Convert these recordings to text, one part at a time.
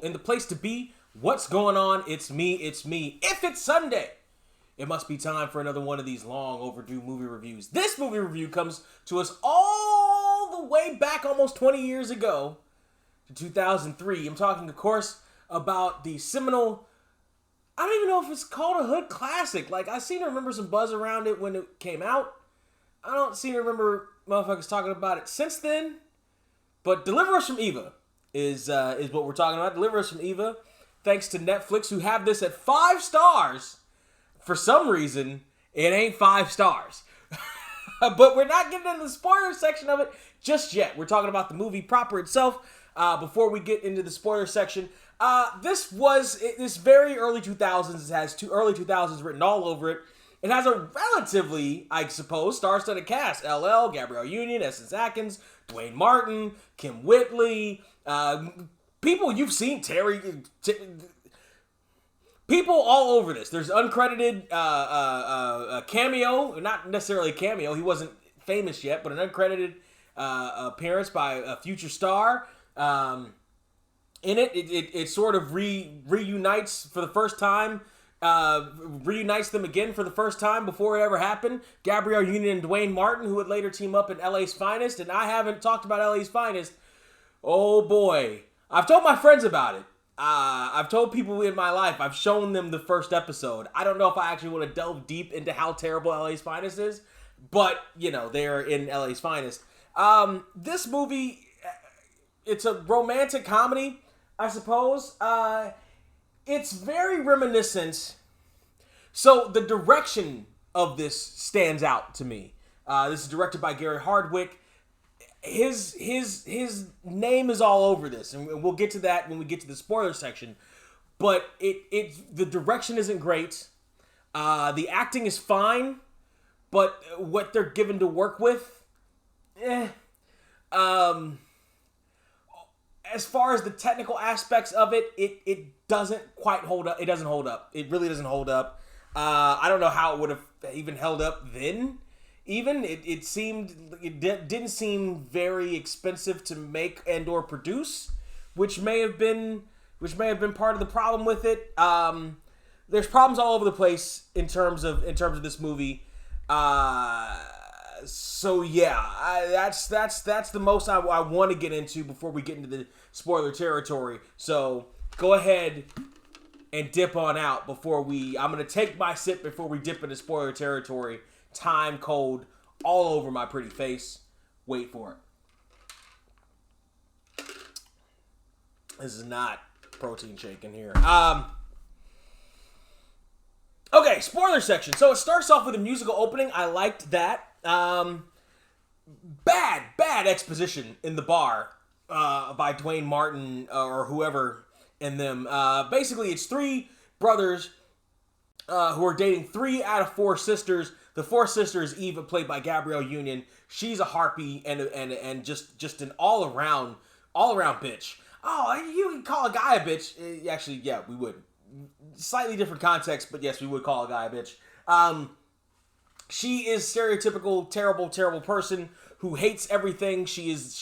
in the place to be. What's going on? It's me. If it's Sunday, it must be time for another one of these long overdue movie reviews. This movie review comes to us all the way back almost 20 years ago to 2003. I'm talking, of course, about the seminal, I don't even know if it's called a hood classic. Like, I seem to remember some buzz around it when it came out. I don't seem to remember motherfuckers talking about it since then. But Deliver Us from Eva is what we're talking about. Deliver Us from Eva. Thanks to Netflix, who have this at 5 stars. For some reason, it ain't 5 stars. But we're not getting into the spoiler section of it just yet. We're talking about the movie proper itself. Before we get into the spoiler section, this very early 2000s. It has two early 2000s written all over it. It has a relatively, I suppose, star-studded cast. LL, Gabrielle Union, Essence Atkins, Dwayne Martin, Kim Whitley, people you've seen, people all over this. There's uncredited cameo, not necessarily a cameo. He wasn't famous yet, but an uncredited appearance by a future star. In it sort of reunites for the first time. Reunites them again for the first time before it ever happened. Gabrielle Union and Dwayne Martin, who would later team up in LA's Finest. And I haven't talked about LA's Finest. Oh boy. I've told my friends about it. I've told people in my life. I've shown them the first episode. I don't know if I actually want to delve deep into how terrible LA's Finest is. But, they're in LA's Finest. This movie, it's a romantic comedy, I suppose. It's very reminiscent. So the direction of this stands out to me. This is directed by Hardwick. His name is all over this, and we'll get to that when we get to the spoiler section. But the direction isn't great. The acting is fine, but what they're given to work with, as far as the technical aspects of it, it doesn't quite hold up. It doesn't hold up. It really doesn't hold up. I don't know how it would have even held up then. Even it didn't seem very expensive to make and or produce, which may have been part of the problem with it. There's problems all over the place in terms of this movie. So yeah, that's the most I want to get into before we get into the spoiler territory. So go ahead and dip on out I'm going to take my sip before we dip into spoiler territory. Time cold all over my pretty face. Wait for it. This is not protein shake in here. Okay, spoiler section. So it starts off with a musical opening. I liked that. Bad exposition in the bar by Dwayne Martin or whoever in them. Basically, it's 3 brothers who are dating 3 out of 4 sisters. The 4th sister is Eva, played by Gabrielle Union. She's a harpy and just an all around bitch. Oh, you can call a guy a bitch. Actually, yeah, we would. Slightly different context, but yes, we would call a guy a bitch. She is stereotypical, terrible person who hates everything. She is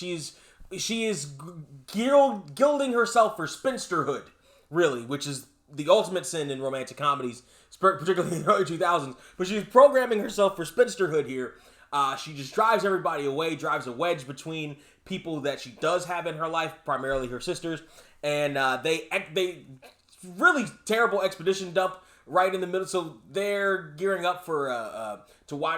gilding herself for spinsterhood, really, which is the ultimate sin in romantic comedies, particularly in the early 2000s. But she's programming herself for spinsterhood here. She just drives everybody away, drives a wedge between people that she does have in her life, primarily her sisters, and they really terrible expedition dump right in the middle. So they're gearing up for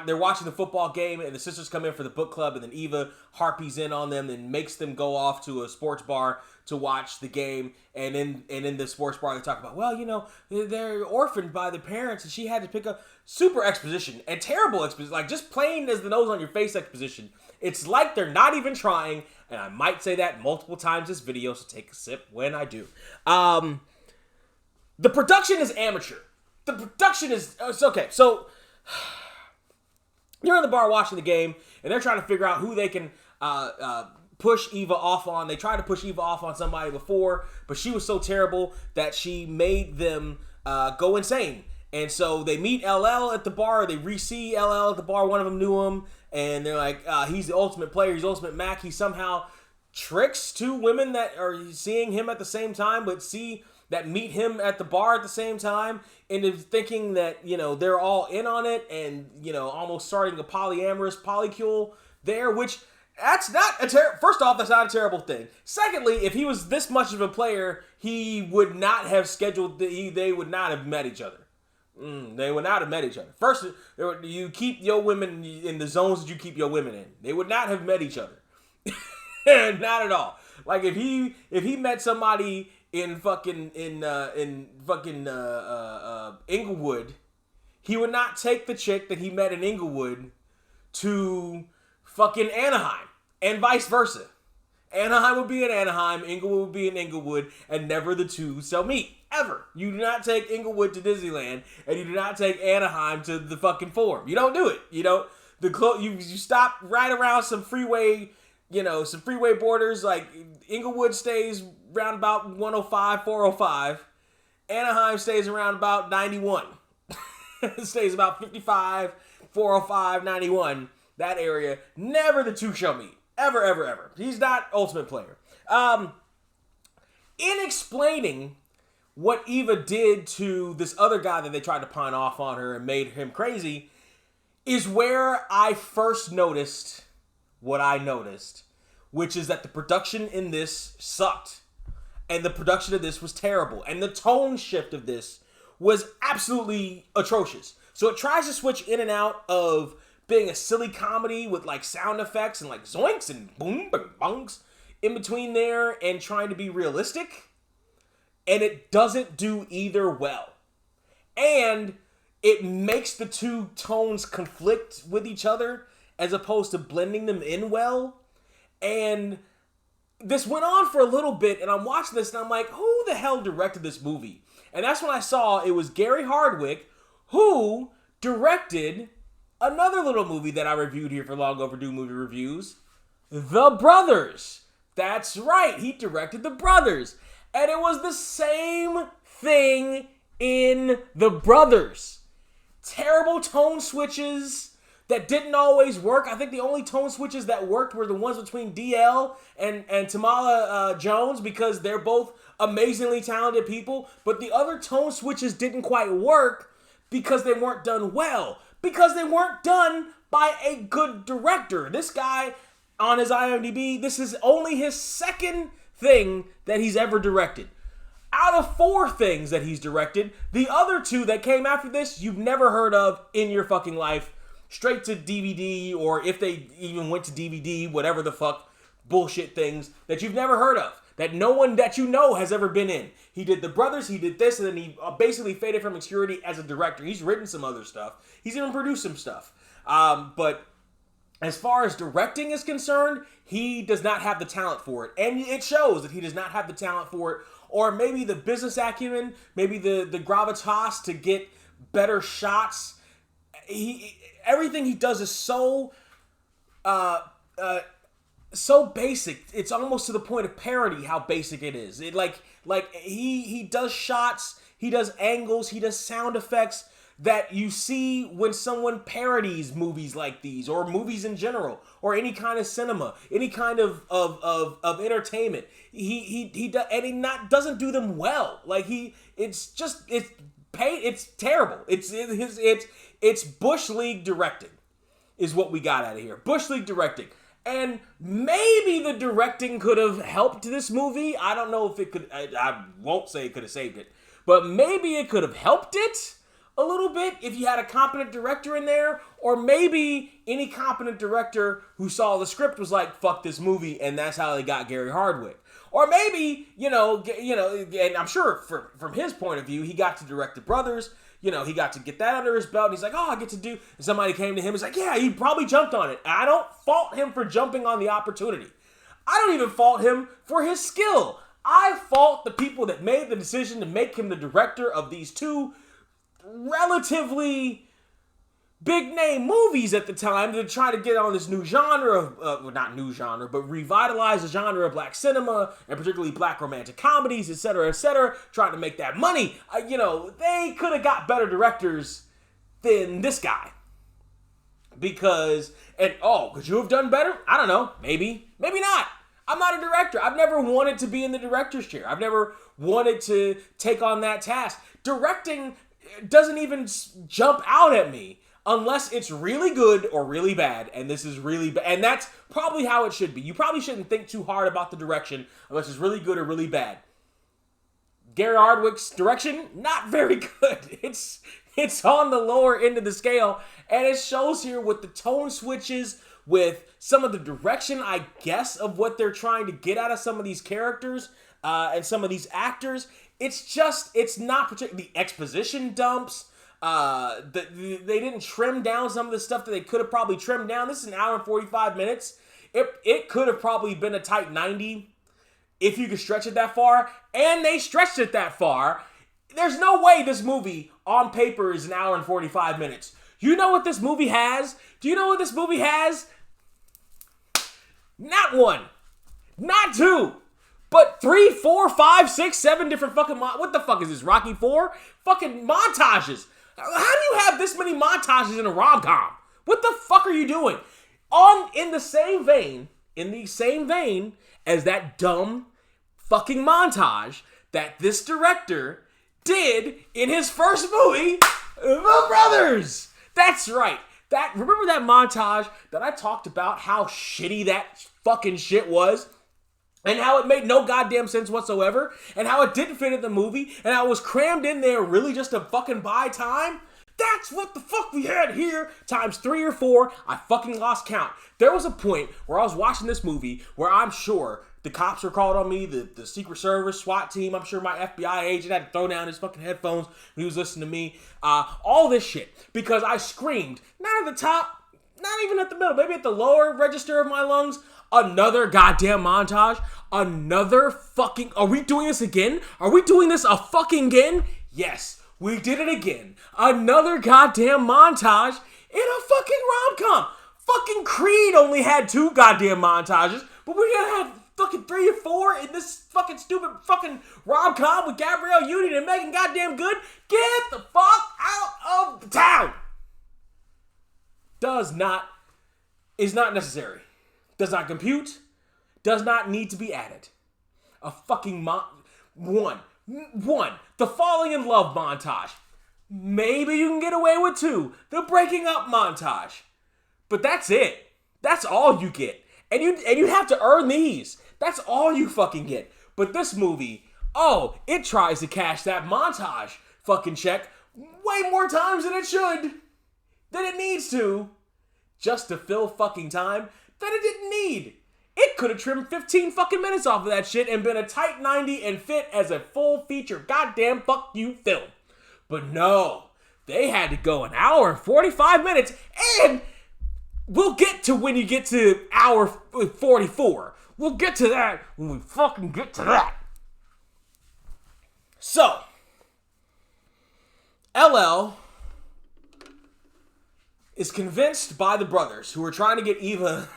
they're watching the football game, and the sisters come in for the book club, and then Eva harpies in on them and makes them go off to a sports bar to watch the game. And in the sports bar, they talk about, well, they're orphaned by their parents, and she had to pick up super exposition and terrible exposition, like just plain as the nose on your face exposition. It's like they're not even trying, and I might say that multiple times this video, so take a sip when I do. The production is amateur. The production is... It's okay, so... You're in the bar watching the game, and they're trying to figure out who they can push Eva off on. They tried to push Eva off on somebody before, but she was so terrible that she made them go insane. And so they meet LL at the bar. They re-see LL at the bar. One of them knew him, and they're like, he's the ultimate player. He's the ultimate Mac. He somehow tricks to women that are seeing him at the same time, but that meet him at the bar at the same time, into thinking that, they're all in on it, and, almost starting a polyamorous polycule there, which that's not first off, that's not a terrible thing. Secondly, if he was this much of a player, he would not have they would not have met each other. They would not have met each other. First, you keep your women in the zones that you keep your women in. They would not have met each other. Not at all. Like if he met somebody in Inglewood, he would not take the chick that he met in Inglewood to fucking Anaheim, and vice versa. Anaheim would be in Anaheim, Inglewood would be in Inglewood, and never the two shall meet. Ever. You do not take Inglewood to Disneyland, and you do not take Anaheim to the fucking Forum. You don't do it. You stop right around some freeway, some freeway borders. Like Inglewood stays around about 105, 405. Anaheim stays around about 91. It stays about 55, 405, 91. That area. Never the two shall meet. Ever, ever, ever. He's not ultimate player. In explaining what Eva did to this other guy that they tried to pawn off on her and made him crazy, is where I first noticed what I noticed, which is that the production in this sucked. And the production of this was terrible. And the tone shift of this was absolutely atrocious. So it tries to switch in and out of being a silly comedy with like sound effects and like zoinks and boom and bunks in between there, and trying to be realistic. And it doesn't do either well. And it makes the two tones conflict with each other as opposed to blending them in well. And this went on for a little bit, and I'm watching this and I'm like, who the hell directed this movie? And that's when I saw it was Gary Hardwick, who directed another little movie that I reviewed here for Long Overdue Movie Reviews, The Brothers. That's right, he directed The Brothers. And it was the same thing in The Brothers. Terrible tone switches that didn't always work. I think the only tone switches that worked were the ones between DL and Tamala Jones, because they're both amazingly talented people. But the other tone switches didn't quite work because they weren't done well. Because they weren't done by a good director. This guy, on his IMDb, this is only his second thing that he's ever directed. Out of 4 things that he's directed, the other 2 that came after this, you've never heard of in your fucking life. Straight to DVD, or if they even went to DVD, whatever the fuck bullshit things that you've never heard of. That no one that you know has ever been in. He did The Brothers, he did this, and then he basically faded from obscurity as a director. He's written some other stuff. He's even produced some stuff. But as far as directing is concerned, he does not have the talent for it. And it shows that he does not have the talent for it. Or maybe the business acumen, maybe the gravitas to get better shots. Everything he does is so basic. It's almost to the point of parody how basic it is. He does shots, he does angles, he does sound effects that you see when someone parodies movies like these, or movies in general, or any kind of cinema, any kind of entertainment. He doesn't do them well. It's terrible. It's Bush League directing is what we got out of here. Bush League directing. And maybe the directing could have helped this movie. I don't know if it could. I won't say it could have saved it. But maybe it could have helped it a little bit if you had a competent director in there. Or maybe any competent director who saw the script was like, fuck this movie. And that's how they got Gary Hardwick. Or maybe, and I'm sure from his point of view, he got to direct The Brothers. He got to get that under his belt. And he's like, I get to do. And somebody came to him and was like, yeah, he probably jumped on it. I don't fault him for jumping on the opportunity. I don't even fault him for his skill. I fault the people that made the decision to make him the director of these 2 relatively big name movies at the time, to try to get on this new genre of, not new genre, but revitalize the genre of black cinema, and particularly black romantic comedies, etc., trying to make that money. They could have got better directors than this guy. Could you have done better? I don't know. Maybe not. I'm not a director. I've never wanted to be in the director's chair. I've never wanted to take on that task. Directing doesn't even jump out at me unless it's really good or really bad, and this is really bad. And that's probably how it should be. You probably shouldn't think too hard about the direction unless it's really good or really bad. Gary Hardwick's direction, not very good. It's on the lower end of the scale, and it shows here with the tone switches, with some of the direction, I guess, of what they're trying to get out of some of these characters and some of these actors. It's not particularly the exposition dumps. They didn't trim down some of the stuff that they could have probably trimmed down. This is an hour and 45 minutes. It could have probably been a tight 90 if you could stretch it that far, and they stretched it that far. There's no way this movie on paper is an hour and 45 minutes. You know what this movie has? Do you know what this movie has? Not one, not two, but 3, 4, 5, 6, 7 different fucking what the fuck is this, Rocky 4? Fucking montages. How do you have this many montages in a rom-com? What the fuck are you doing? In the same vein as that dumb fucking montage that this director did in his first movie, The Brothers. That's right. Remember that montage that I talked about, how shitty that fucking shit was? And how it made no goddamn sense whatsoever? And how it didn't fit in the movie? And how it was crammed in there really just to fucking buy time? That's what the fuck we had here, times 3 or 4. I fucking lost count. There was a point where I was watching this movie where I'm sure the cops were called on me, the Secret Service, SWAT team. I'm sure my FBI agent had to throw down his fucking headphones when he was listening to me. All this shit. Because I screamed, not at the top, not even at the middle, maybe at the lower register of my lungs. Another goddamn montage. Another fucking... Are we doing this again? Are we doing this a fucking again? Yes, we did it again. Another goddamn montage in a fucking rom-com. Fucking Creed only had 2 goddamn montages, but we're gonna have fucking 3 or 4 in this fucking stupid fucking rom-com with Gabrielle Union and Megan goddamn Good. Get the fuck out of the town. Is not necessary. Does not compute. Does not need to be added. A fucking one. The falling in love montage. Maybe you can get away with 2. The breaking up montage. But that's it. That's all you get. And you have to earn these. That's all you fucking get. But this movie, it tries to cash that montage fucking check way more times than it should. Than it needs to. Just to fill fucking time that it didn't need. It could have trimmed 15 fucking minutes off of that shit and been a tight 90 and fit as a full feature goddamn fuck you film. But no, they had to go an hour and 45 minutes, and we'll get to when you get to hour 44. We'll get to that when we fucking get to that. So, LL is convinced by the brothers who are trying to get Eva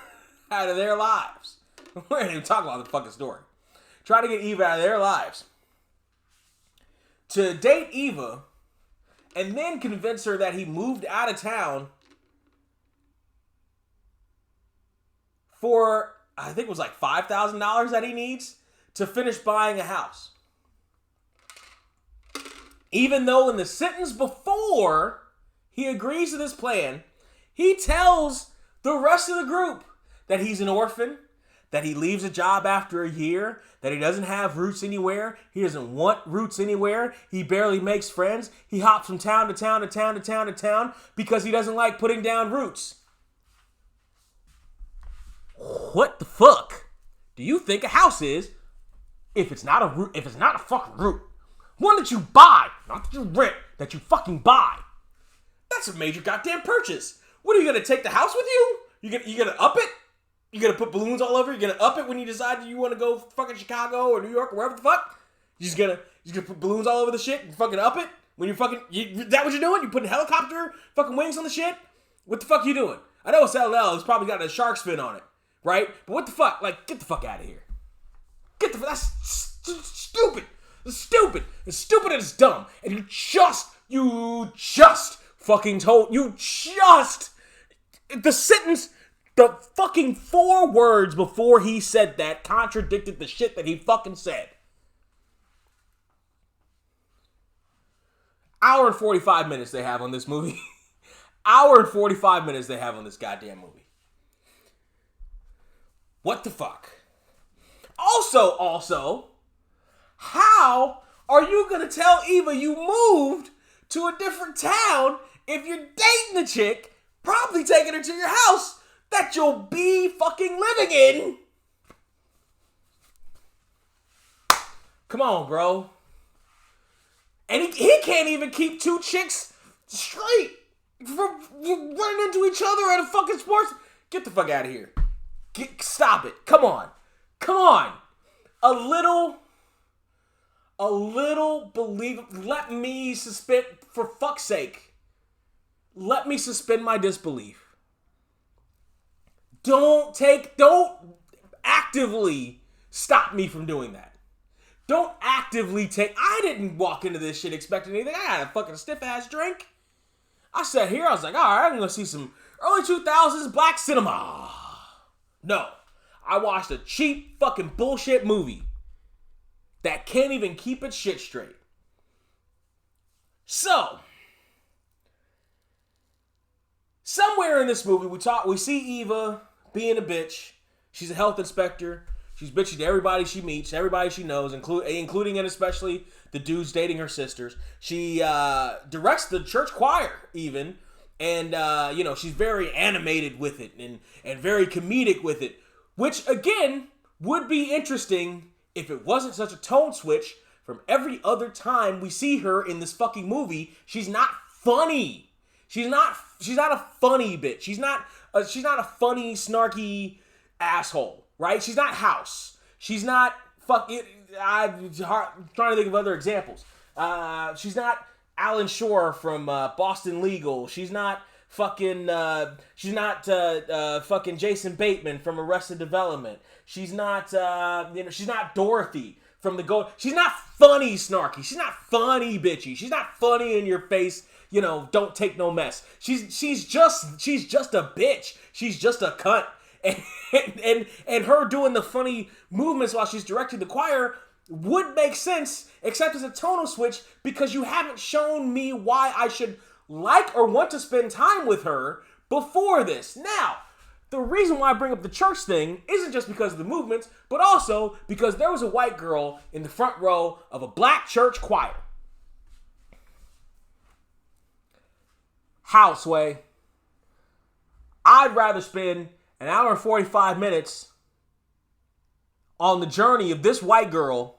out of their lives. We're not even talking about the fucking story. Trying to get Eva out of their lives. To date Eva and then convince her that he moved out of town for, I think it was like $5,000 that he needs to finish buying a house. Even though in the sentence before he agrees to this plan, he tells the rest of the group that he's an orphan, that he leaves a job after a year, that he doesn't have roots anywhere, he doesn't want roots anywhere, he barely makes friends, he hops from town to town to town to town to town because he doesn't like putting down roots. What the fuck do you think a house is if it's not a root, if it's not a fucking root? One that you buy, not that you rent, that you fucking buy. That's a major goddamn purchase. What are you gonna take the house with you? You gonna up it? You gonna put balloons all over? You gonna up it when you decide you want to go fucking Chicago or New York or wherever the fuck? You just gonna put balloons all over the shit and fucking up it when you're fucking. Is that what you're doing? You putting helicopter fucking wings on the shit? What the fuck you doing? I know it's LL. It's probably got a shark's fin on it, right? But what the fuck? Like, get the fuck out of here. That's stupid. It's stupid. It's stupid and it's dumb. And you just fucking told. The sentence The fucking 4 words before he said that contradicted the shit that he fucking said. Hour and 45 minutes they have on this movie. Hour and 45 minutes they have on this goddamn movie. What the fuck? Also, how are you gonna tell Eva you moved to a different town if you're dating a chick, probably taking her to your house that you'll be fucking living in? Come on, bro. And he can't even keep 2 chicks straight from running into each other at a fucking sports. Get the fuck out of here. Stop it. Come on. A little believable. Let me suspend, for fuck's sake. Let me suspend my disbelief. Don't actively stop me from doing that. Don't actively I didn't walk into this shit expecting anything. I had a fucking stiff-ass drink. I sat here, I was like, all right, I'm going to see some early 2000s black cinema. No. I watched a cheap fucking bullshit movie that can't even keep its shit straight. So, somewhere in this movie, we see Eva being a bitch. She's a health inspector. She's bitchy to everybody she meets, everybody she knows, including and especially the dudes dating her sisters. She directs the church choir, even. And, she's very animated with it and very comedic with it. Which, again, would be interesting if it wasn't such a tone switch from every other time we see her in this fucking movie. She's not funny. She's not a funny bitch. She's not a funny, snarky asshole. Right? She's not House. She's not I'm trying to think of other examples. She's not Alan Shore from Boston Legal. She's not fucking Jason Bateman from Arrested Development. She's not she's not Dorothy from the Gold. She's not funny snarky. She's not funny bitchy. She's not funny in your face. Don't take no mess. She's just a bitch. She's just a cunt. And her doing the funny movements while she's directing the choir would make sense, except as a tonal switch, because you haven't shown me why I should like or want to spend time with her before this. Now, the reason why I bring up the church thing isn't just because of the movements, but also because there was a white girl in the front row of a black church choir. Houseway. I'd rather spend an hour and 45 minutes on the journey of this white girl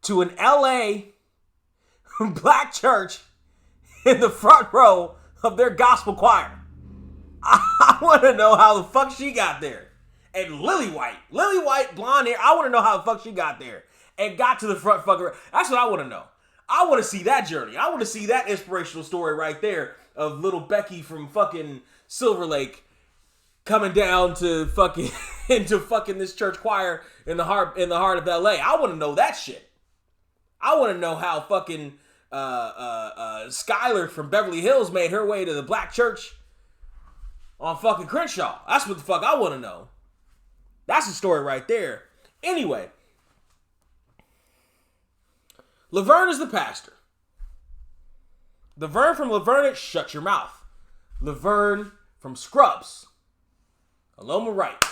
to an LA black church in the front row of their gospel choir. I want to know how the fuck she got there. And Lily White, blonde hair, I want to know how the fuck she got there and got to the front fucking row. That's what I want to know. I want to see that journey. I want to see that inspirational story right there of little Becky from fucking Silver Lake coming down to fucking into fucking this church choir in the heart of LA. I want to know that shit. I want to know how fucking Skylar from Beverly Hills made her way to the black church on fucking Crenshaw. That's what the fuck I want to know. That's the story right there. Anyway, Laverne is the pastor. Laverne from Laverne, shut your mouth. Laverne from Scrubs. Aloma Wright.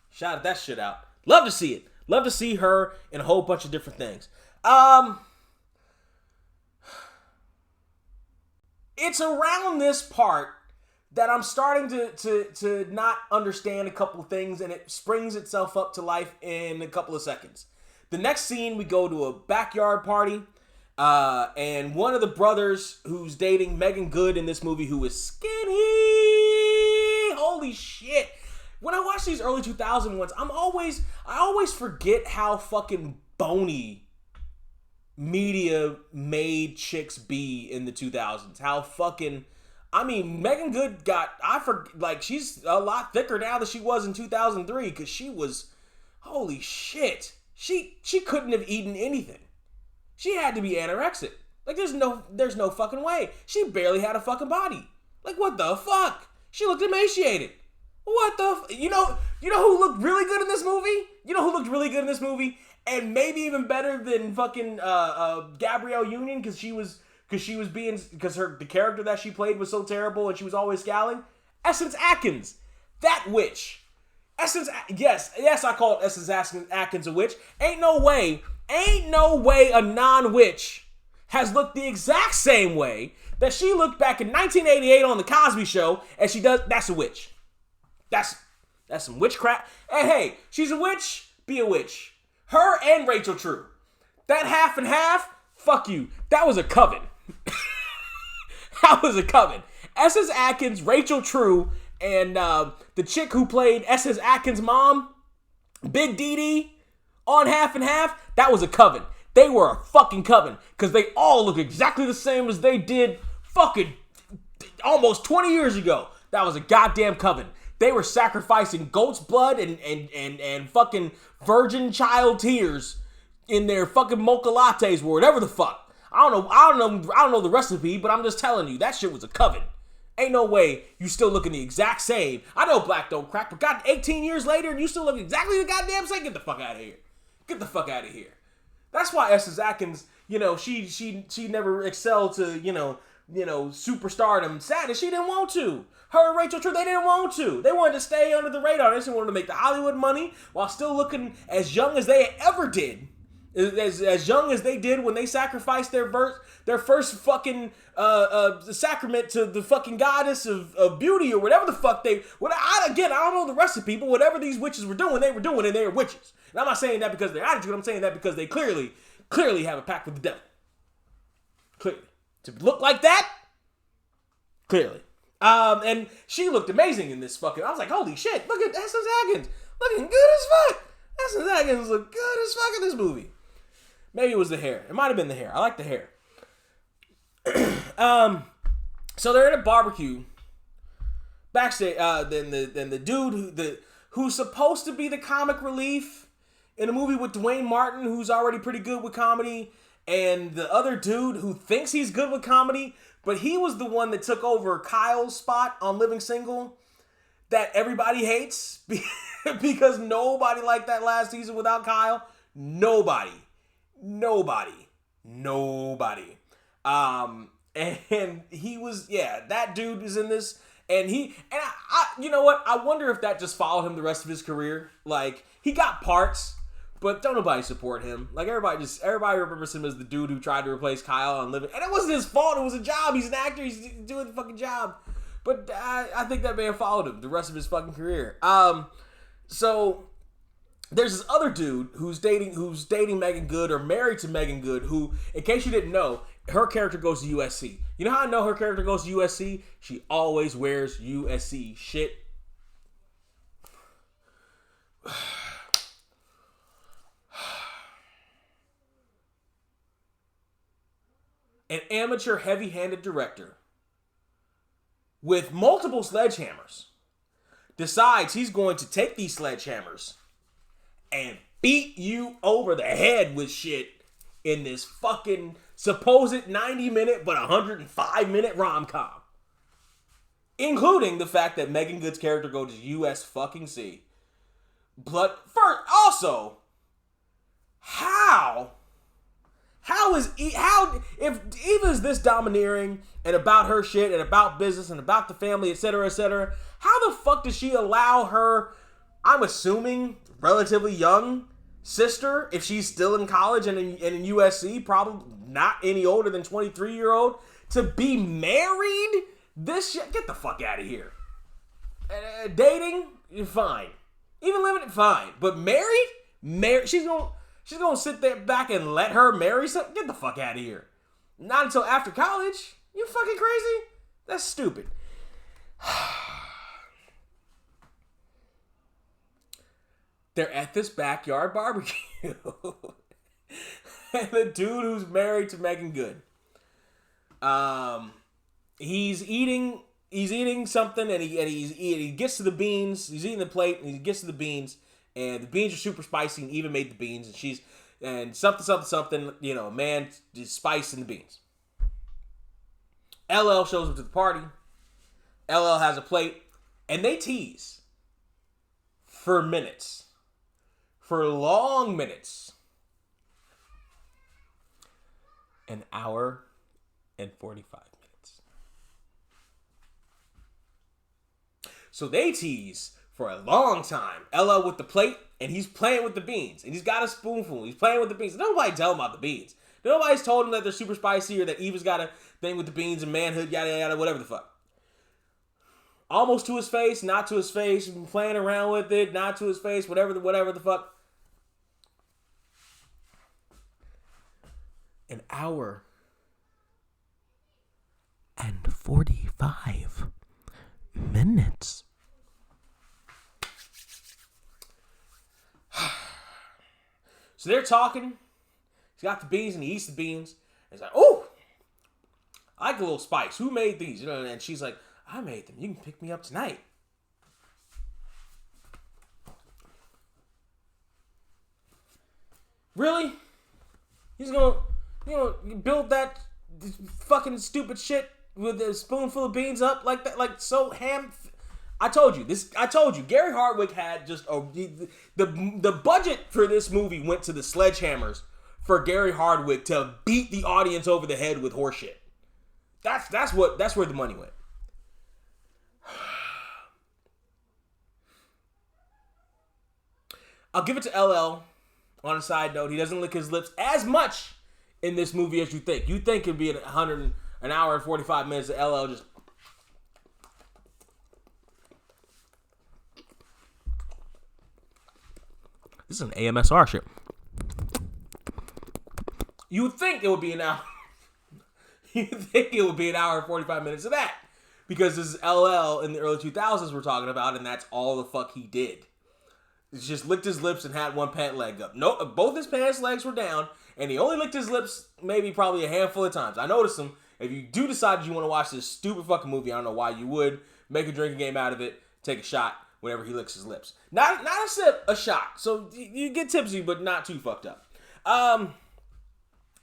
Shout that shit out. Love to see it. Love to see her in a whole bunch of different things. It's around this part that I'm starting to not understand a couple of things, and it springs itself up to life in a couple of seconds. The next scene, we go to a backyard party, and one of the brothers who's dating Megan Good in this movie, who is skinny. Holy shit. When I watch these early 2000 ones, I always forget how fucking bony media made chicks be in the 2000s. How fucking, Megan Good she's a lot thicker now than she was in 2003, because she was, holy shit. She couldn't have eaten anything. She had to be anorexic. Like, there's no fucking way. She barely had a fucking body. Like, what the fuck? She looked emaciated. What the? You know who looked really good in this movie? You know who looked really good in this movie, and maybe even better than fucking Gabrielle Union because the character that she played was so terrible and she was always scowling. Essence Atkins, that witch. Yes, I call Essence Atkins a witch. Ain't no way a non-witch has looked the exact same way that she looked back in 1988 on the Cosby Show, and she does. That's a witch. That's some witchcraft. And hey, she's a witch. Be a witch. Her and Rachel True. That half and half. Fuck you. That was a coven. That was a coven. Essence Atkins, Rachel True, and the chick who played Essence Atkins' mom, Big Dee Dee, on half and half. That was a coven. They were a fucking coven because they all look exactly the same as they did fucking almost 20 years ago. That was a goddamn coven. They were sacrificing goat's blood and fucking virgin child tears in their fucking mocha lattes or whatever the fuck. I don't know the recipe, but I'm just telling you, that shit was a coven. Ain't no way you still looking the exact same. I know black don't crack, but God, 18 years later and you still look exactly the goddamn same. Get the fuck out of here. Get the fuck out of here. That's why Essence Atkins, she never excelled to, superstardom. Sadness, she didn't want to. Her and Rachel True, they didn't want to. They wanted to stay under the radar. They just wanted to make the Hollywood money while still looking as young as they ever did. As young as they did when they sacrificed their first fucking sacrament to the fucking goddess of beauty or whatever the fuck I don't know the recipe, but whatever these witches were doing, and they were witches. And I'm not saying that because of their attitude. I'm saying that because they clearly have a pact with the devil. Clearly. To look like that? Clearly. And she looked amazing in this fucking... I was like, holy shit, look at Essence Atkins. Looking good as fuck. Essence Atkins looked good as fuck in this movie. Maybe it was the hair. It might have been the hair. I like the hair. So they're at a barbecue. Backstage, then the dude who's supposed to be the comic relief in a movie with Dwayne Martin, who's already pretty good with comedy, and the other dude who thinks he's good with comedy, but he was the one that took over Kyle's spot on Living Single that everybody hates because nobody liked that last season without Kyle. Nobody. And he was, that dude was in this, and I you know what? I wonder if that just followed him the rest of his career. Like, he got parts, but don't nobody support him. Like, everybody remembers him as the dude who tried to replace Kyle on Living, and it wasn't his fault. It was a job. He's an actor. He's doing the fucking job. But I think that may have followed him the rest of his fucking career. So there's this other dude who's dating Megan Good or married to Megan Good, who, in case you didn't know, her character goes to USC. You know how I know her character goes to USC? She always wears USC shit. An amateur heavy-handed director with multiple sledgehammers decides he's going to take these sledgehammers and beat you over the head with shit in this fucking supposed 90-minute but 105-minute rom-com. Including the fact that Megan Good's character goes to USC. But first, also, if Eva's this domineering and about her shit and about business and about the family, etc., how the fuck does she allow her, I'm assuming, relatively young sister, if she's still in college and in USC, probably not any older than 23-year-old, to be married? This shit, get the fuck out of here. Dating, you're fine. Even living, fine. But married, she's gonna sit there back and let her marry something? Get the fuck out of here. Not until after college. You fucking crazy? That's stupid. They're at this backyard barbecue. And the dude who's married to Megan Good, he's eating something, and he gets to the beans. He's eating the plate, and he gets to the beans, and the beans are super spicy, and Eva made the beans, and something, man, just spice in the beans. LL shows up to the party. LL has a plate, and they tease. for minutes. For long minutes. An hour and 45 minutes. So they tease for a long time. LL with the plate, and he's playing with the beans. And he's got a spoonful. He's playing with the beans. Nobody tell him about the beans. Nobody's told him that they're super spicy or that Eva's got a thing with the beans and manhood, yada, yada, whatever the fuck. Almost to his face, not to his face, playing around with it, not to his face, whatever the fuck. An hour and 45 minutes. So they're talking. He's got the beans and he eats the beans. He's like, oh, I like a little spice. Who made these? You know, and she's like, I made them. You can pick me up tonight. Really? He's gonna, build that fucking stupid shit with a spoonful of beans up like that, like so ham. I told you. Gary Hardwick had just the budget for this movie went to the sledgehammers for Gary Hardwick to beat the audience over the head with horseshit. That's where the money went. I'll give it to LL. On a side note, he doesn't lick his lips as much in this movie as you think. You think it'd be an hour and 45 minutes of LL just. This is an AMSR shit. You would think it would be an hour. You think it would be an hour and 45 minutes of that. Because this is LL in the early 2000s we're talking about, and that's all the fuck he did. He just licked his lips and had one pant leg up. No, both his pants legs were down, and he only licked his lips probably a handful of times. I noticed him. If you do decide you want to watch this stupid fucking movie, I don't know why you would. Make a drinking game out of it. Take a shot whenever he licks his lips. Not a sip, a shot. So you get tipsy, but not too fucked up.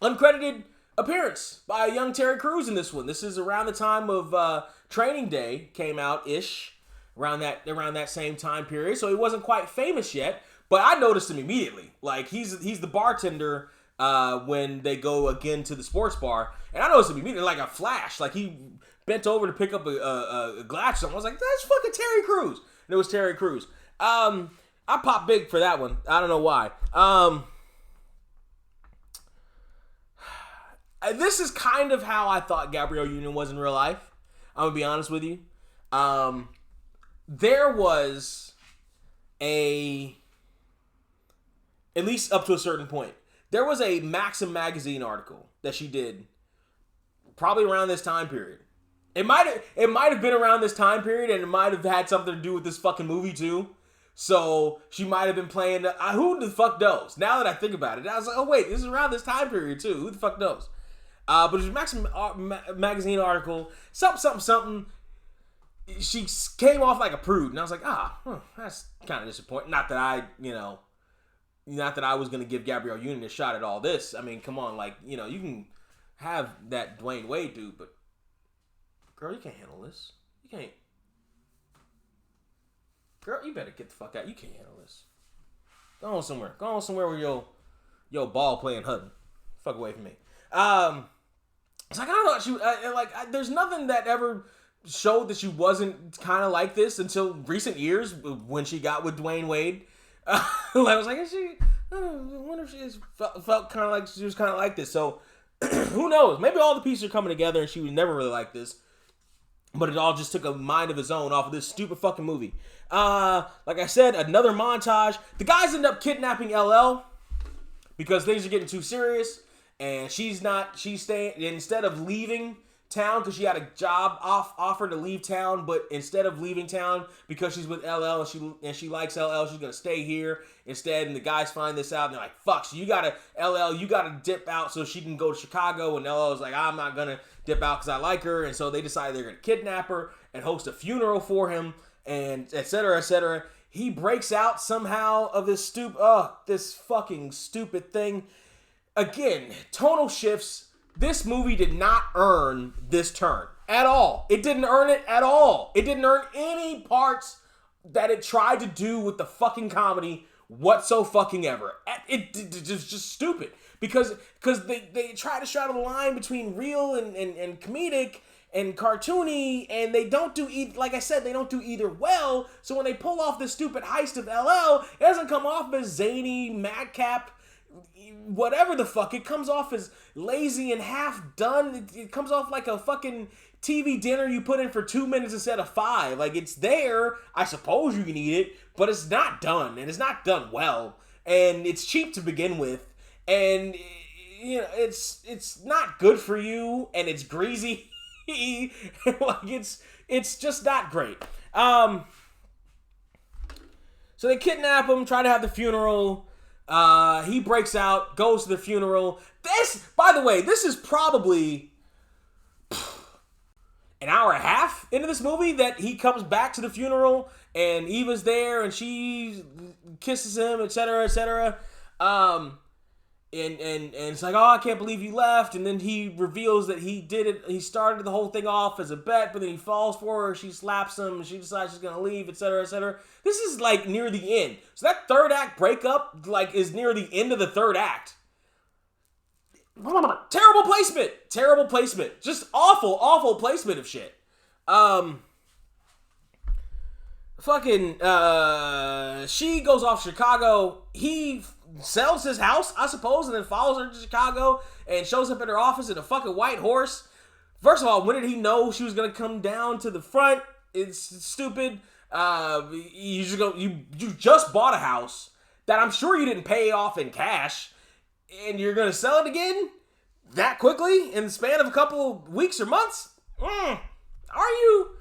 Uncredited appearance by a young Terry Crews in this one. This is around the time of Training Day came out-ish. Around that same time period, so he wasn't quite famous yet, but I noticed him immediately. Like he's the bartender when they go again to the sports bar, and I noticed him immediately like a flash. Like he bent over to pick up a glass or something. I was like, "That's fucking Terry Crews," and it was Terry Crews. I popped big for that one. I don't know why. This is kind of how I thought Gabrielle Union was in real life. I'm gonna be honest with you. There was at least up to a certain point, there was a Maxim magazine article that she did probably around this time period. It might have been around this time period, and it might have had something to do with this fucking movie too. So she might have been playing, who the fuck knows? Now that I think about it, I was like, oh wait, this is around this time period too. Who the fuck knows? But it was a Maxim magazine article, something. She came off like a prude, and I was like, that's kind of disappointing. Not that I was going to give Gabrielle Union a shot at all this. I mean, come on, like, you can have that Dwayne Wade dude, but girl, you can't handle this. You can't. Girl, you better get the fuck out. You can't handle this. Go on somewhere. Go on somewhere where your ball playing Hutton. Fuck away from me. It's like, I thought there's nothing that ever showed that she wasn't kind of like this until recent years when she got with Dwayne Wade. I was like, I wonder if she felt kind of like she was kind of like this. So who knows? Maybe all the pieces are coming together and she was never really like this. But it all just took a mind of its own off of this stupid fucking movie. Like I said, another montage. The guys end up kidnapping LL because things are getting too serious. And she's staying, instead of leaving town because she had a job offer to leave town, but instead of leaving town because she's with LL and she likes LL, she's gonna stay here instead. And the guys find this out and they're like, "Fuck! So you gotta dip out so she can go to Chicago." And LL is like, "I'm not gonna dip out because I like her." And so they decide they're gonna kidnap her and host a funeral for him, and etc. etc. He breaks out somehow of this fucking stupid thing. Again, tonal shifts. This movie did not earn this turn at all. It didn't earn it at all. It didn't earn any parts that it tried to do with the fucking comedy whatsoever. It's just stupid. Because they try to straddle the line between real and comedic and cartoony, and they don't do like I said, they don't do either well. So when they pull off this stupid heist of LL, it doesn't come off as zany, madcap, whatever the fuck. It comes off as lazy and half done. It comes off like a fucking TV dinner you put in for 2 minutes instead of 5. Like, it's there, I suppose you can eat it, but it's not done, and it's not done well, and it's cheap to begin with, and you know, it's not good for you, and it's greasy. Like, it's just not great. So they kidnap him, try to have the funeral. He breaks out, goes to the funeral. This, by the way, this is probably an hour and a half into this movie that he comes back to the funeral and Eva's there and she kisses him, etc., etc. And it's like, oh, I can't believe you left. And then he reveals that he did it. He started the whole thing off as a bet, but then he falls for her. She slaps him, and she decides she's gonna leave, etc., etc. This is like near the end. So that third act breakup like is near the end of the third act. Terrible placement. Terrible placement. Just awful placement of shit. She goes off to Chicago. He sells his house, I suppose, and then follows her to Chicago and shows up at her office in a fucking white horse. First of all, when did he know she was gonna come down to the front? It's stupid. You just bought a house that I'm sure you didn't pay off in cash, and you're gonna sell it again that quickly in the span of a couple weeks or months? Are you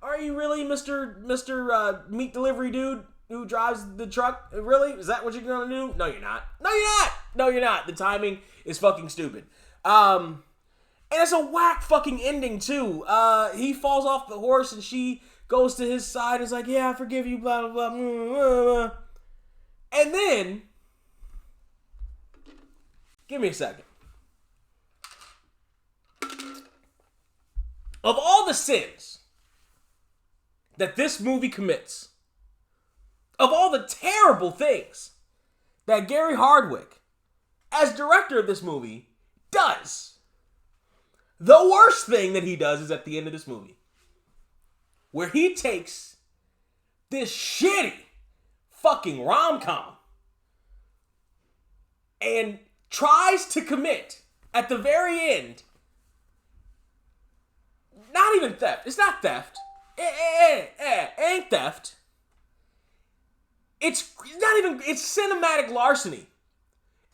really Mr. Meat Delivery dude who drives the truck? Really? Is that what you're gonna do? No, you're not. No, you're not. The timing is fucking stupid. And it's a whack fucking ending too. He falls off the horse and she goes to his side and is like, yeah, I forgive you, blah, blah, blah, blah, blah. And then, give me a second. Of all the sins that this movie commits, of all the terrible things that Gary Hardwick, as director of this movie, does, the worst thing that he does is at the end of this movie, where he takes this shitty fucking rom-com and tries to commit at the very end, not even theft. It's not theft. It ain't theft. It's not even, it's cinematic larceny.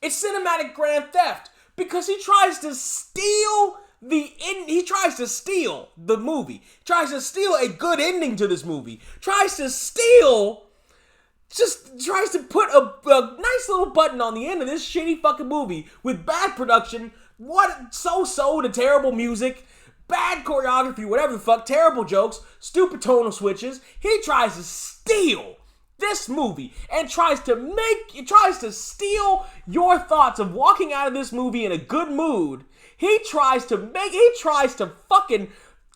It's cinematic grand theft because he tries to steal the movie. Tries to steal a good ending to this movie. Tries to put a nice little button on the end of this shitty fucking movie with bad production, to terrible music, bad choreography, whatever the fuck, terrible jokes, stupid tonal switches. He tries to steal this movie and tries to steal your thoughts of walking out of this movie in a good mood. He tries to fucking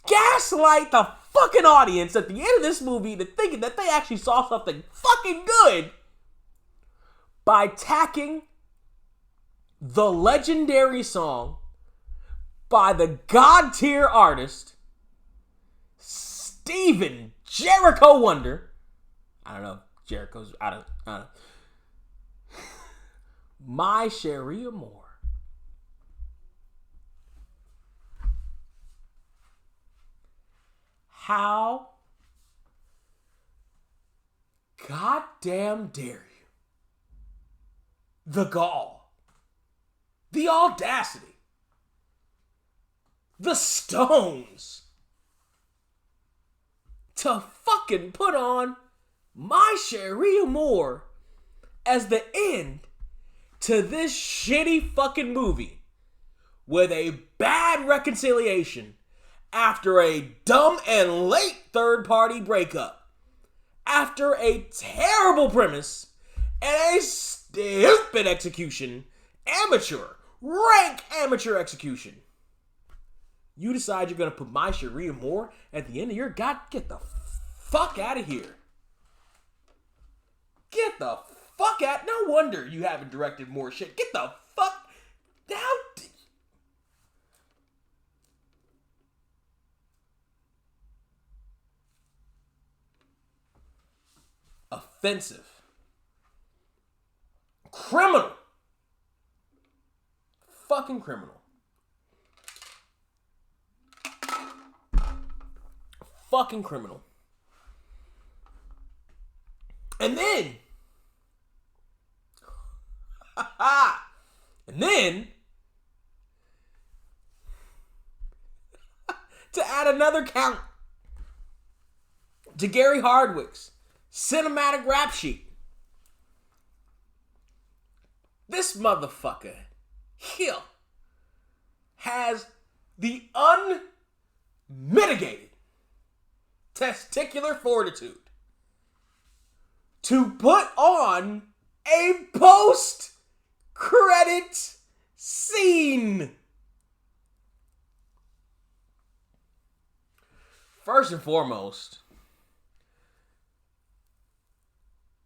gaslight the fucking audience at the end of this movie to thinking that they actually saw something fucking good by tacking the legendary song by the god tier artist Steven Jericho Wonder. I don't know. Jericho's, I don't know. My Cherie Amour. How goddamn dare you? The gall. The audacity. The stones. To fucking put on My Cherie Amour as the end to this shitty fucking movie with a bad reconciliation after a dumb and late third-party breakup, after a terrible premise and a stupid execution, rank amateur execution. You decide you're gonna put My Cherie Amour at the end of your get the fuck out of here. Get the fuck out. No wonder you haven't directed more shit. Get the fuck out. Offensive. Criminal. Fucking criminal. Fucking criminal. And then to add another count to Gary Hardwick's cinematic rap sheet, this motherfucker here has the unmitigated testicular fortitude to put on a post-credit scene. First and foremost,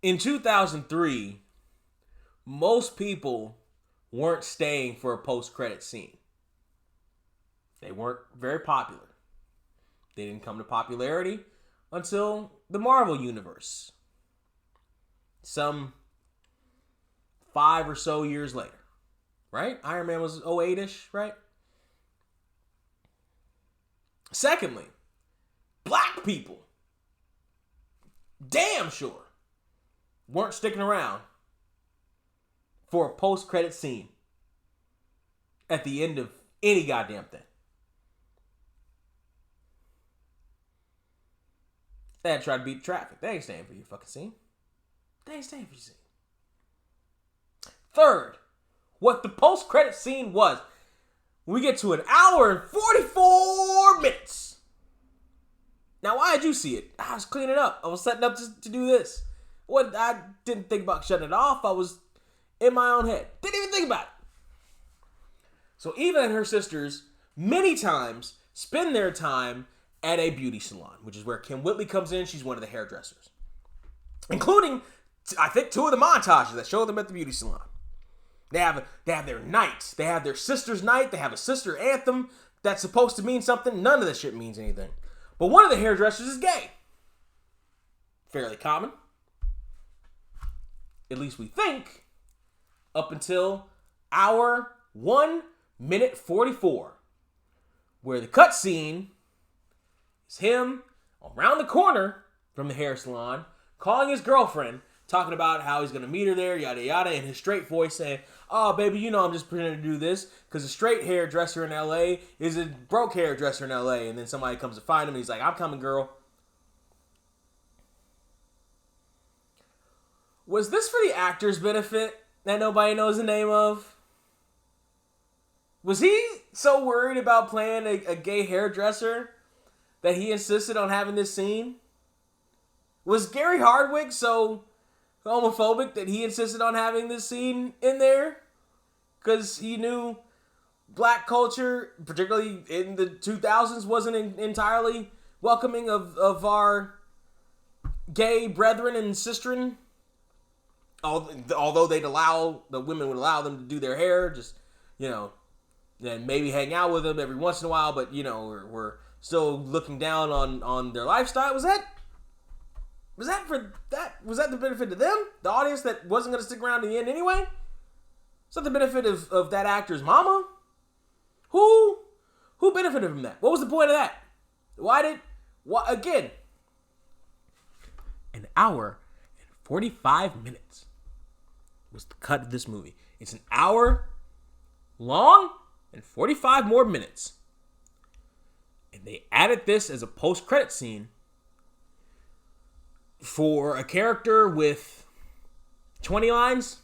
in 2003, most people weren't staying for a post-credit scene. They weren't very popular. They didn't come to popularity until the Marvel Universe. Some 5 or so years later. Right? Iron Man was 08-ish, right? Secondly, black people, damn sure, weren't sticking around for a post-credit scene at the end of any goddamn thing. They had to try to beat traffic. They ain't staying for your fucking scene. They ain't staying for your scene. Third, what the post-credit scene was, we get to 1 hour and 44 minutes. Now, why did you see it? I was cleaning up. I was setting up to do this. I didn't think about shutting it off. I was in my own head. Didn't even think about it. So Eva and her sisters many times spend their time at a beauty salon, which is where Kim Whitley comes in. She's one of the hairdressers. Including, I think, 2 of the montages that show them at the beauty salon. They have their nights. They have their sister's night. They have a sister anthem that's supposed to mean something. None of this shit means anything. But one of the hairdressers is gay. Fairly common. At least we think. Up until hour 1 minute 44. Where the cutscene is him around the corner from the hair salon, calling his girlfriend, talking about how he's going to meet her there, yada yada, in his straight voice saying, "Oh, baby, you know I'm just pretending to do this because a straight hairdresser in L.A. is a broke hairdresser in L.A." And then somebody comes to find him and he's like, "I'm coming, girl." Was this for the actor's benefit that nobody knows the name of? Was he so worried about playing a gay hairdresser that he insisted on having this scene? Was Gary Hardwick so homophobic that he insisted on having this scene in there? Because he knew black culture, particularly in the 2000s, wasn't entirely welcoming of our gay brethren and sistren. Although the women would allow them to do their hair, just, and maybe hang out with them every once in a while, but, we're still looking down on their lifestyle. Was that the benefit to them? The audience that wasn't going to stick around to the end anyway? Is that the benefit of that actor's mama? Who benefited from that? What was the point of that? Again, 1 hour and 45 minutes was the cut of this movie. It's 1 hour long and 45 more minutes. And they added this as a post-credit scene for a character with 20 lines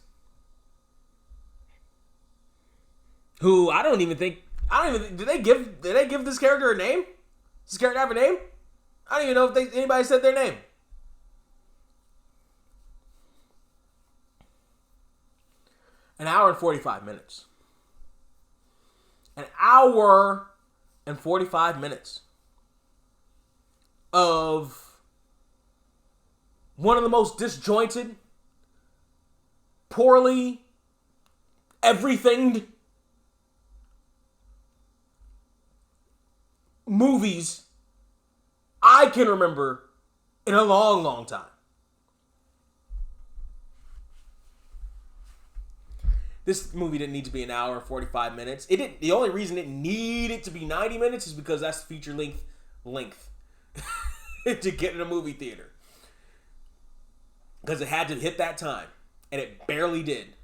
who did they give this character a name? Does this character have a name? I don't even know if anybody said their name. An hour and 45 minutes. An hour and 45 minutes of one of the most disjointed, poorly everythinged movies I can remember in a long, long time. This movie didn't need to be an hour and 45 minutes. It didn't. The only reason it needed to be 90 minutes is because that's the feature length to get in a movie theater. Because it had to hit that time. And it barely did.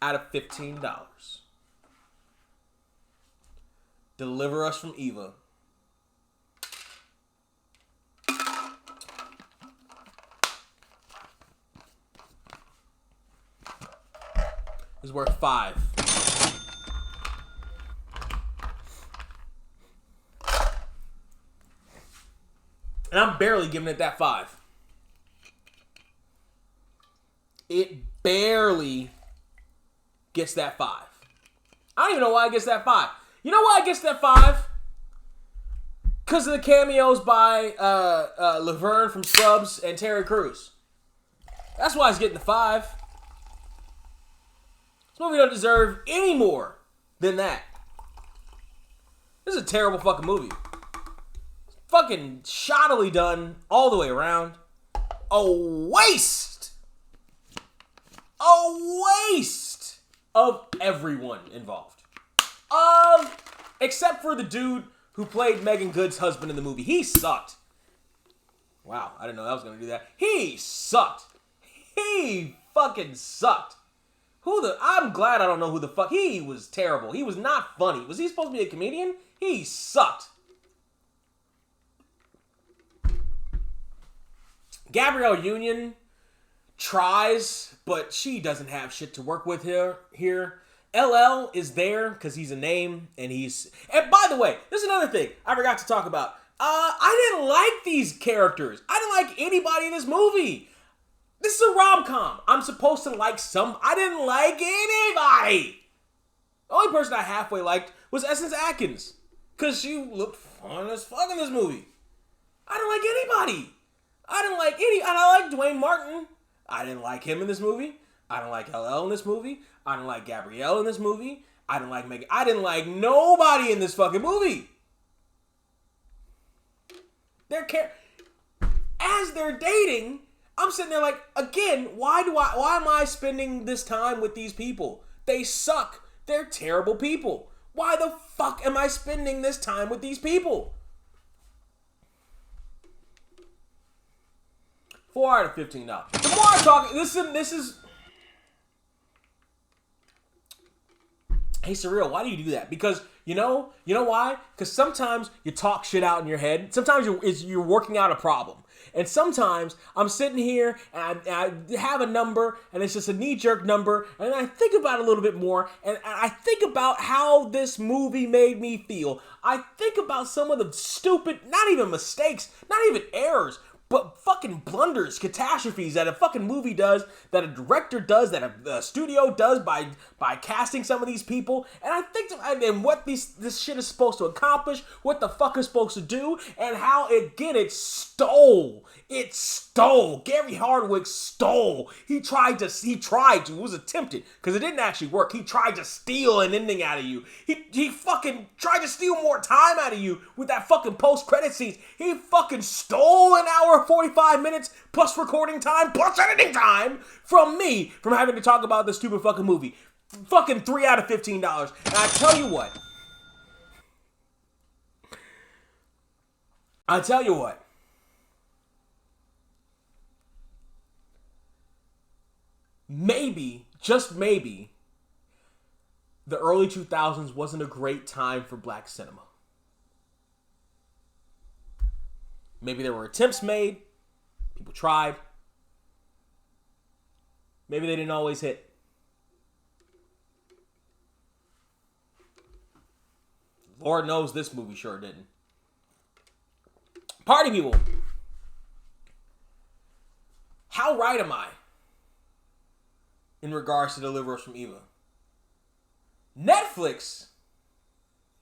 Out of $15. Deliver Us from Eva. Is worth 5. And I'm barely giving it that 5. It barely gets that 5. I don't even know why it gets that 5. You know why it gets that 5? Because of the cameos by Laverne from Scrubs and Terry Crews. That's why it's getting the 5. This movie don't deserve any more than that. This is a terrible fucking movie. Fucking shoddily done all the way around. A waste. A waste of everyone involved. Except for the dude who played Megan Good's husband in the movie. He sucked. Wow, I didn't know I was going to do that. He sucked. He fucking sucked. I'm glad I don't know who the fuck. He was terrible. He was not funny. Was he supposed to be a comedian? He sucked. Gabrielle Union tries, but she doesn't have shit to work with here. LL is there because he's a name, and by the way, there's another thing I forgot to talk about. I didn't like these characters. I didn't like anybody in this movie. This is a rom-com. I'm supposed to like I didn't like anybody. The only person I halfway liked was Essence Atkins. Because she looked fun as fuck in this movie. I didn't like anybody. I like Dwayne Martin. I didn't like him in this movie. I didn't like LL in this movie. I didn't like Gabrielle in this movie. I didn't like Megan. I didn't like nobody in this fucking movie. As they're dating, I'm sitting there like, again, why am I spending this time with these people? They suck. They're terrible people. Why the fuck am I spending this time with these people? 4 out of $15. The more I talk, this is. Hey, Surreal, why do you do that? Because you know why? Because sometimes you talk shit out in your head. Sometimes you're working out a problem. And sometimes I'm sitting here and I have a number and it's just a knee-jerk number, and I think about it a little bit more, and I think about how this movie made me feel. I think about some of the stupid, not even mistakes, not even errors, but fucking blunders, catastrophes that a fucking movie does, that a director does, that a studio does by casting some of these people. And I think, and what this shit is supposed to accomplish, what the fuck is supposed to do, and how, again, it stole. It stole. Gary Hardwick stole. He tried to, it was attempted, because it didn't actually work. He tried to steal an ending out of you. He fucking tried to steal more time out of you with that fucking post-credit scenes. He fucking stole an hour and 45 minutes plus recording time plus editing time from me from having to talk about this stupid fucking movie. Fucking 3 out of $15. And I tell you what. Maybe, just maybe, the early 2000s wasn't a great time for black cinema. Maybe there were attempts made. People tried. Maybe they didn't always hit. Lord knows this movie sure didn't. Party people. How right am I in regards to Deliver Us from Eva? Netflix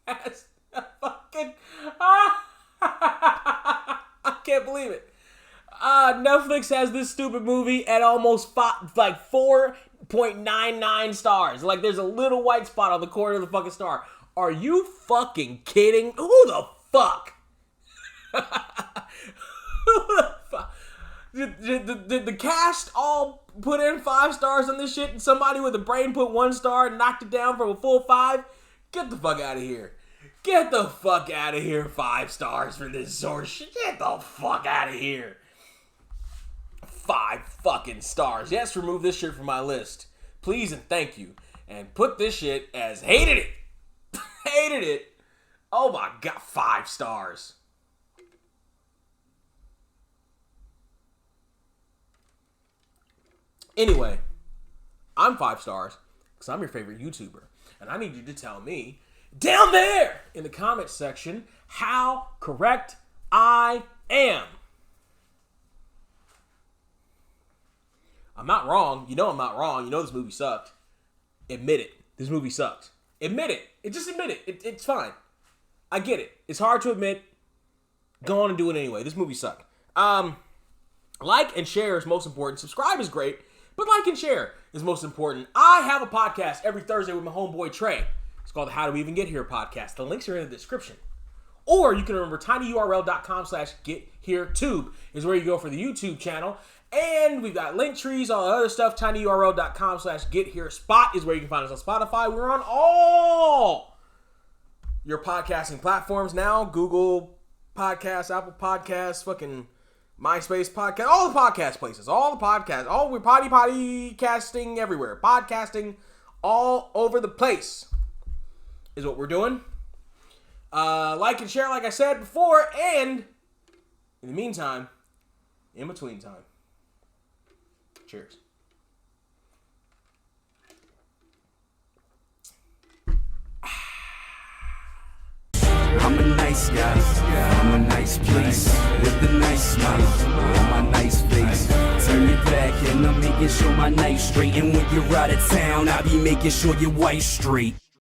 has a fucking... I can't believe it. Netflix has this stupid movie at almost 4.99 stars. Like, there's a little white spot on the corner of the fucking star. Are you fucking kidding? Who the fuck? Who the fuck? Did the cast all put in 5 stars on this shit and somebody with a brain put 1 star and knocked it down from a full 5? Get the fuck out of here. Get the fuck out of here. 5 stars for this source shit. Get the fuck out of here. 5 fucking stars. Yes, remove this shit from my list. Please and thank you. And put this shit as hated it. Hated it. Oh my god, 5 stars. Anyway, I'm 5 stars because I'm your favorite YouTuber. And I need you to tell me down there in the comments section how correct I am. I'm not wrong. You know I'm not wrong. You know this movie sucked. Admit it. This movie sucked. Admit it. Just admit it. It's fine. I get it. It's hard to admit. Go on and do it anyway. This movie sucked. Like and share is most important. Subscribe is great, but like and share is most important. I have a podcast every Thursday with my homeboy Trey. It's called the How Do We Even Get Here podcast. The links are in the description. Or you can remember tinyurl.com/getHereTube is where you go for the YouTube channel. And we've got link trees, all the other stuff. tinyurl.com/getherespot is where you can find us on Spotify. We're on all your podcasting platforms now. Google Podcasts, Apple Podcasts, fucking MySpace Podcast, all the podcast places, all the podcasts, we're podcasting everywhere. Podcasting all over the place is what we're doing. Like and share, like I said before, and in the meantime, in between time. Cheers. I'm a nice guy, I'm a nice place, with a nice smile on my nice face. Turn your back and I'm making sure my night's straight. And when you're out of town, I'll be making sure your wife's straight.